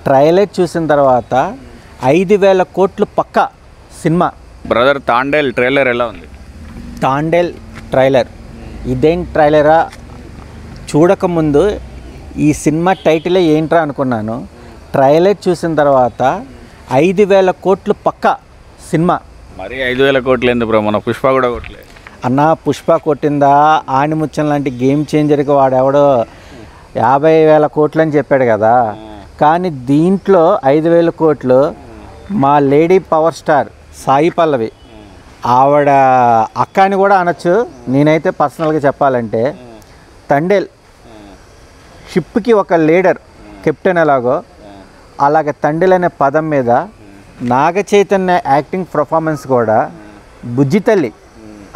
Trailer చూసిన తర్వాత 5,000 కోట్లు పక్కా సినిమా. బ్రదర్ తాండేల్ ట్రైలర్ ఎలా ఉంది? తాండేల్ ట్రైలర్ ఇదేం ట్రైలరా చూడకముందు ఈ సినిమా టైటిలే ఏంట్రా అనుకున్నాను. ట్రైలర్ చూసిన తర్వాత 5,000 కోట్లు పక్కా సినిమా. మరి 5,000 కోట్లు ఎందుకు బ్రో? మన పుష్ప కూడా కొట్టలే అన్న. పుష్ప కొట్టిందా? ఆణిముత్యం లాంటి గేమ్ చేంజర్కి వాడెవడో 50,000 కోట్లు అని చెప్పాడు కదా. కానీ దీంట్లో 5,000 కోట్లు మా lady power star Sai Pallavi, ఆవిడ అక్క అని కూడా అనొచ్చు. నేనైతే పర్సనల్గా చెప్పాలంటే తండేల్ షిప్కి ఒక లీడర్ కెప్టెన్ ఎలాగో అలాగే తండేల్ అనే పదం మీద నాగ చైతన్య యాక్టింగ్ పర్ఫార్మెన్స్ కూడా. బుజ్జితల్లి,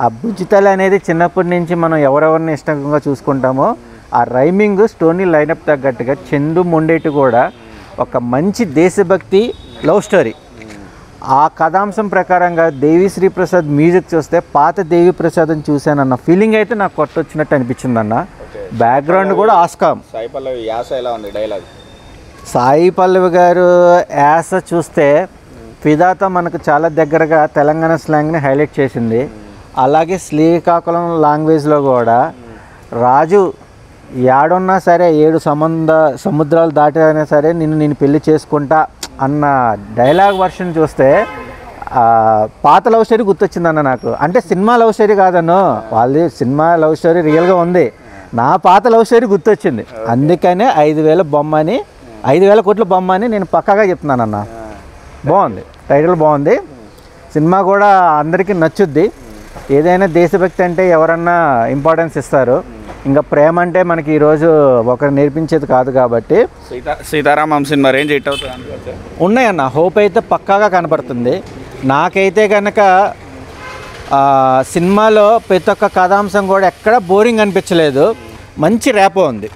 ఆ బుజ్జితల్లి అనేది చిన్నప్పటి నుంచి మనం ఎవరెవరిని ఇష్టంగా చూసుకుంటామో ఆ రైమింగ్ స్టోరీ లైనప్ తగ్గట్టుగా చందు మొండేటి కూడా ఒక మంచి దేశభక్తి లవ్ స్టోరీ. ఆ కథాంశం ప్రకారంగా దేవి శ్రీ ప్రసాద్ మ్యూజిక్ చూస్తే పాత దేవి ప్రసాద్ని చూశానన్న ఫీలింగ్ అయితే నాకు కొట్టొచ్చినట్టు అనిపించింది అన్న. బ్యాక్గ్రౌండ్ కూడా ఆస్కామ్. సాయి పల్లవి యాస ఎలా ఉంది? డైలాగ్ సాయి పల్లవి గారు యాస చూస్తే ఫిదాతో మనకు చాలా దగ్గరగా తెలంగాణ స్లాంగ్ని హైలైట్ చేసింది. అలాగే శ్రీకాకుళం లాంగ్వేజ్లో కూడా రాజు ఏడున్నా సరే 7 సముద్రాలు దాటినా సరే నేను పెళ్లి చేసుకుంటా అన్న డైలాగ్ వర్షన్ చూస్తే పాత లవ్ స్టోరీ గుర్తొచ్చిందన్న నాకు. అంటే సినిమా లవ్ స్టోరీ కాదన్నో, వాళ్ళది సినిమా లవ్ స్టోరీ రియల్గా ఉంది. నా పాత లవ్ స్టోరీ గుర్తొచ్చింది. అందుకనే 5,000 బొమ్మ అని 5,000 కోట్ల బొమ్మ అని నేను పక్కాగా చెప్తున్నానన్న. బాగుంది, టైటిల్ బాగుంది. సినిమా కూడా అందరికీ నచ్చుద్ది. ఏదైనా దేశభక్తి అంటే ఎవరన్నా ఇంపార్టెన్స్ ఇస్తారు. ఇంకా ప్రేమ అంటే మనకి ఈరోజు ఒకరు నేర్పించేది కాదు కాబట్టి సీతారామం సినిమా రేంజ్ హిట్ అవుతుంది అనుకోవచ్చు. ఉన్నాయన్న, హోప్ అయితే పక్కాగా కనపడుతుంది. నాకైతే కనుక సినిమాలో ప్రతి ఒక్క కథాంశం కూడా ఎక్కడ బోరింగ్ అనిపించలేదు. మంచి ర్యాపో ఉంది.